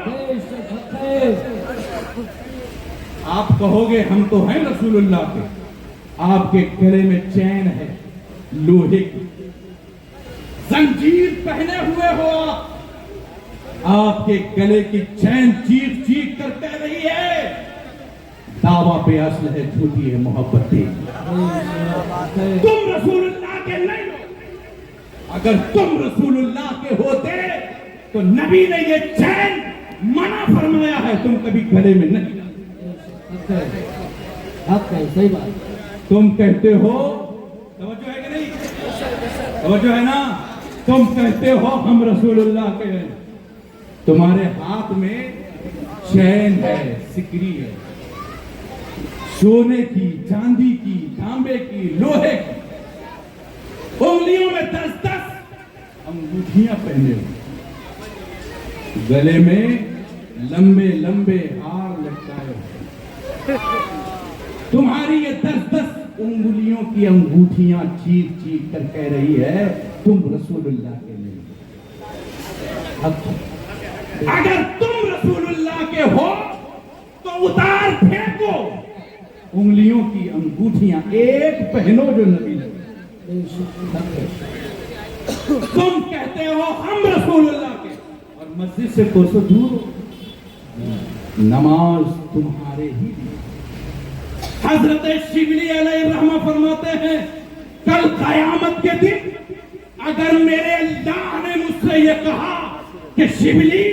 آپ کہو گے ہم تو ہیں رسول اللہ کے. آپ کے گلے میں چین ہے لوہے کی زنجیر پہنے ہوئے ہو. آپ کے گلے کی چین چیخ چیخ کر کہہ رہی ہے دعویٰ پہ اصل ہے جھوٹی ہے محبت دی. تم رسول اللہ کے نہیں ہو. اگر تم رسول اللہ کے ہوتے تو نبی نے یہ چین منع فرمایا ہے تم کبھی گلے میں نہیں. حق ہے صحیح بات. تم کہتے ہو توجہ ہے کہ نہیں توجہ ہے نا. تم کہتے ہو ہم رسول اللہ کے ہیں. تمہارے ہاتھ میں چین ہے سکری ہے سونے کی چاندی کی تانبے کی لوہے کی. انگلیوں میں 10 انگوٹھیاں پہنے ہوئے گلے میں لمبے لمبے ہار لٹکائے ہوئے. تمہاری یہ 10 انگلیوں کی انگوٹھیاں چیخ چیخ کر کہہ رہی ہے تم رسول اللہ کے نہیں. اگر تم رسول اللہ کے ہو تو اتار پھینکو انگلیوں کی انگوٹھیاں ایک پہنو جو نبی لگے. تم کہتے ہو ہم رسول اللہ کے اور مسجد سے کوسوں دور ہو. نماز تمہارے ہی لیے. حضرت شبلی علیہ الرحمہ فرماتے ہیں کل قیامت کے دن اگر میرے اللہ نے مجھ سے یہ کہا کہ شبلی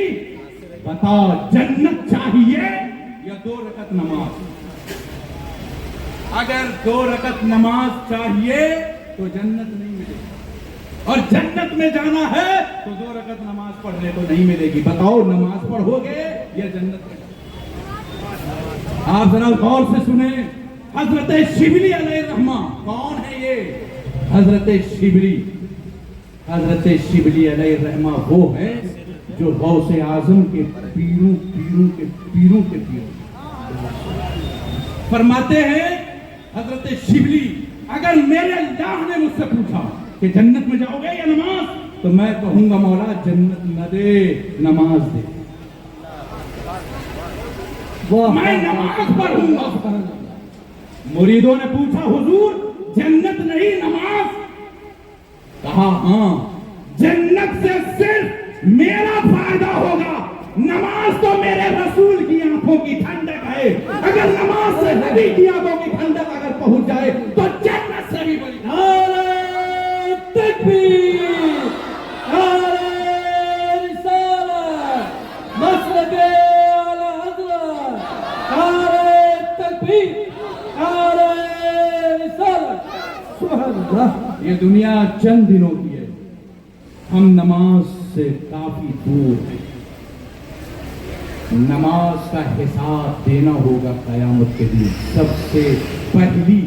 بتا جنت چاہیے یا 2 رکعت نماز. اگر 2 رکعت نماز چاہیے تو جنت نہیں ملے گی اور جنت میں جانا ہے تو 2 رکعت نماز پڑھنے کو نہیں ملے گی. بتاؤ نماز پڑھو گے یا جنت میں. آپ ذرا غور سے سنیں. حضرت شبلی علیہ الرحمہ کون ہے یہ حضرت شبلی. حضرت شبلی علیہ الرحمہ وہ ہے جو غوث اعظم کے پیروں کے فرماتے ہیں. حضرت شبلی اگر میرے اللہ نے مجھ سے پوچھا کہ جنت میں جاؤ گے یا نماز تو میں کہوں گا مولا جنت نہ دے نماز دے. میں نماز پڑھوں گا. مریدوں نے پوچھا حضور جنت نہیں نماز. کہا ہاں جنت سے صرف میرا فائدہ ہوگا. نماز تو میرے رسول کی آنکھوں کی ٹھنڈک ہے. اگر نماز سے نبی کی آنکھوں کی ٹھنڈک اگر پہنچ جائے تو جنت سے بھی بڑی. نعرہ تکبیر نعرہ رسالت مسلک اعلیٰ حضرت نعرہ تکبیر نعرہ رسالت. سبحان اللہ. یہ دنیا چند دنوں کی ہے. ہم نماز سے کافی دور ہیں. نماز کا حساب دینا ہوگا قیامت کے دن. سب سے پہلی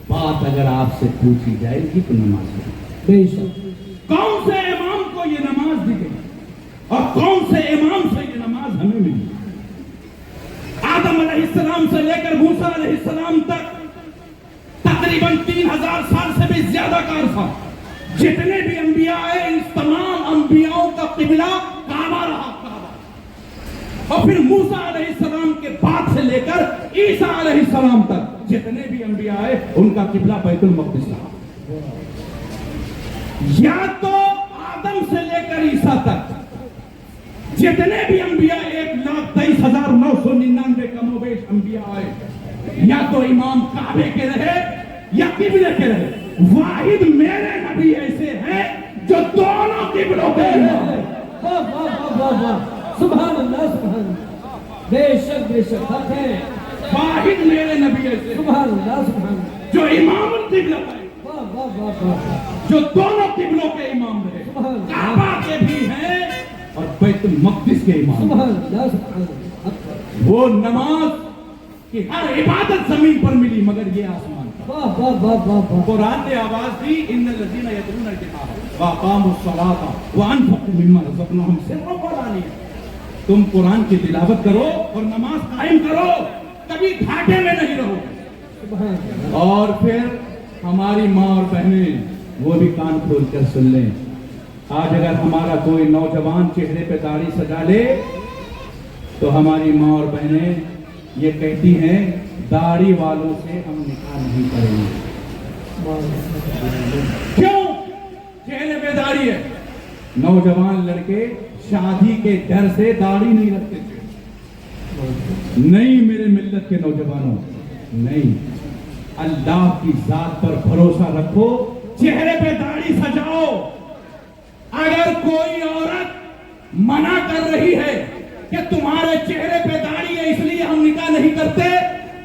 بات اگر آپ سے پوچھی جائے گی تو نماز ہے. بے شک. کون سے امام کو یہ نماز دی گئی اور کون سے امام سے یہ نماز ہمیں ملی. آدم علیہ السلام سے لے کر موسیٰ علیہ السلام تک تقریباً 3000 سال سے بھی زیادہ کا عرصہ جتنے بھی انبیاء آئے ان تمام انبیاءوں کا قبلہ کعبہ رہا. اور پھر موسیٰ علیہ السلام کے بعد سے لے کر عیسیٰ علیہ السلام تک جتنے بھی انبیاء آئے ان کا قبلہ بیت المقدس رہا. یا تو آدم سے لے کر عیسیٰ تک جتنے بھی انبیاء 1,23,999 کم و بیش انبیاء آئے, یا تو امام کعبے کے رہے یا قبلے کے رہے. واحد میرے نبی ایسے ہیں جو دونوں قبلوں کے امام ہیں. واہ واہ واہ واہ واہ, سبحان اللہ سبحان اللہ, بے شک حق ہے. واحد میرے نبی ایسے ہیں سبحان اللہ سبحان اللہ, جو امام القبلہ ہے, واہ واہ واہ واہ, جو دونوں قبلوں کے امام رہے. کعبہ کے بھی ہیں اور بیت المقدس کے امام. سبحان اللہ سبحان اللہ, حق ہے. وہ نماز کی ہر عبادت زمین پر ملی مگر یہ آسمان پر. واہ واہ واہ واہ واہ, قرآن نے آواز دی ان الذین یتلون الکتاب واقاموا الصلاۃ وانفقوا مما رزقناہم سرا وعلانیہ. تم قرآن کی تلاوت کرو اور نماز قائم کرو, کبھی گھاٹے میں نہیں رہو. سبحان اللہ. اور پھر ہماری ماں اور بہنیں وہ بھی کان کھول کر سن لیں. آج اگر ہمارا کوئی نوجوان چہرے پہ داڑھی سجا لے تو ہماری ماں اور بہنیں یہ کہتی ہیں داڑھی والوں سے ہم نکاح نہیں کریں گے. کیوں؟ چہرے پہ داڑھی ہے. نوجوان لڑکے شادی کے ڈر سے داڑھی نہیں رکھتے تھے. نہیں میرے ملت کے نوجوانوں, نہیں, اللہ کی ذات پر بھروسہ رکھو, چہرے پہ داڑھی سجاؤ. اگر کوئی عورت منع کر رہی ہے کہ تمہارے چہرے پہ داڑھی ہے اس لیے ہم نکاح نہیں کرتے,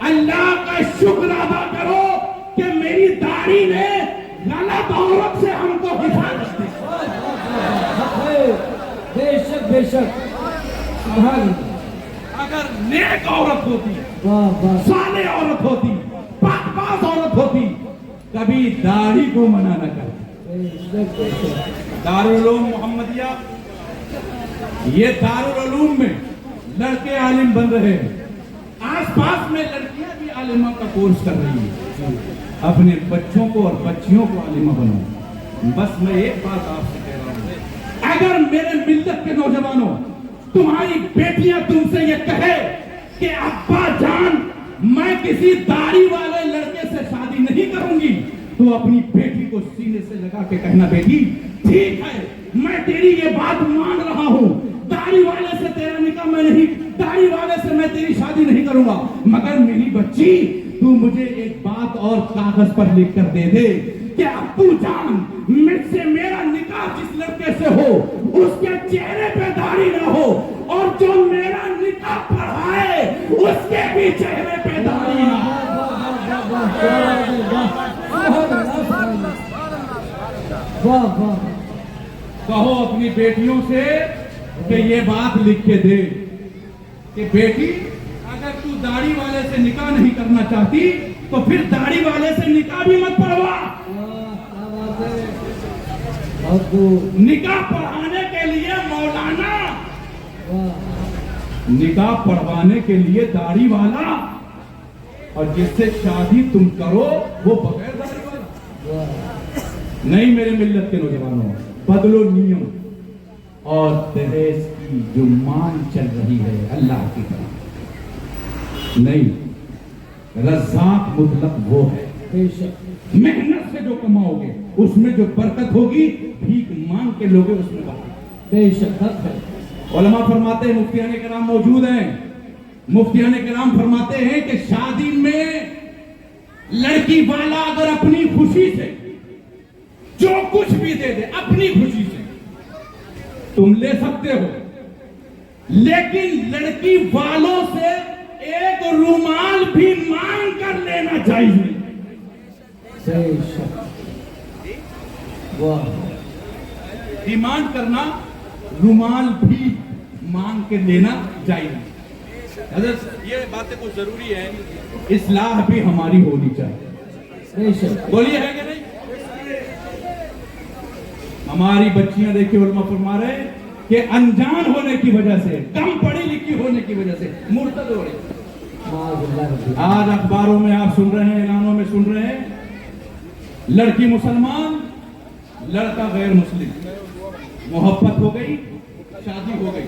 اللہ کا شکر ادا کرو کہ میری داڑھی نے غلط عورت سے ہم کو حفاظت دی. حق ہے, بے شک, سبحان اللہ. اگر نیک عورت ہوتی, واہ واہ, صالح عورت ہوتی, پاک باز عورت ہوتی, کبھی داڑھی کو منع نہ کرتی. بے شک. دارالعلوم محمدیہ, یہ دارالعلوم میں لڑکے عالم بن رہے ہیں, آس پاس میں لڑکیاں بھی عالمہ کا کورس کر رہی ہیں. اپنے بچوں کو اور بچیوں کو عالمہ بناؤ. بس میں ایک بات آپ سے کہہ رہا ہوں, اگر میرے ملت کے نوجوانوں تمہاری بیٹیاں تم سے یہ کہے کہ ابا جان میں کسی داڑھی والے لڑکے سے شادی نہیں کروں گی, تو اپنی بیٹی کو سینے سے لگا کے کہنا بیٹی ٹھیک ہے میں تیری یہ بات مان رہا ہوں, داڑھی والے سے تیرا نکاح میں نہیں, داڑھی والے سے میں تیری شادی نہیں کروں گا, مگر میری بچی تو مجھے ایک بات اور کاغذ پر لکھ کر دے دے کہ ابو جان مجھ سے میرا نکاح جس لڑکے سے ہو اس کے چہرے پہ داڑھی نہ ہو, اور جو میرا نکاح پڑھائے اس کے بھی چہرے پہ داڑھی نہ ہو. واہ واہ, کہو اپنی بیٹیوں سے کہ یہ بات لکھ کے دے کہ بیٹی اگر تو داڑھی والے سے نکاح نہیں کرنا چاہتی تو پھر داڑھی والے سے نکاح بھی مت پڑھوا. نکاح پڑھانے کے لیے مولانا, نکاح پڑھوانے کے لیے داڑھی والا, اور جس سے شادی تم کرو وہ بغیر داڑھی والا. نہیں میرے ملت کے نوجوانوں, بدلو نیم اور دہیز کی جو مان چل رہی ہے اللہ کی طرف نہیں, رزاق مطلق وہ ہے. محنت سے جو کماؤ گے اس میں جو برکت ہوگی, بھیک مانگ کے لوگے اس میں برکت. بے شک حق ہے. علماء فرماتے ہیں, مفتیان کرام موجود ہیں, مفتیان کرام فرماتے ہیں کہ شادی میں لڑکی والا اگر اپنی خوشی سے جو کچھ بھی دے دے اپنی خوشی سے تم لے سکتے ہو, لیکن لڑکی والوں سے ایک رومال بھی مانگ کر لینا چاہیے. بے شک. واہ, ڈیمانڈ کرنا, رومال بھی مانگ کے لینا چاہیے. حضرت یہ باتیں کچھ ضروری ہیں, اصلاح بھی ہماری ہونی چاہیے. بے شک. بولیے ہے کہ نہیں؟ ہماری بچیاں دیکھیں علماء فرما رہے ہیں کہ انجان ہونے کی وجہ سے, کم پڑھی لکھی ہونے کی وجہ سے مرتد ہو رہی. آج اخباروں میں آپ سن رہے ہیں, اعلانوں میں سن رہے ہیں, لڑکی مسلمان لڑکا غیر مسلم, محبت ہو گئی, شادی ہو گئی,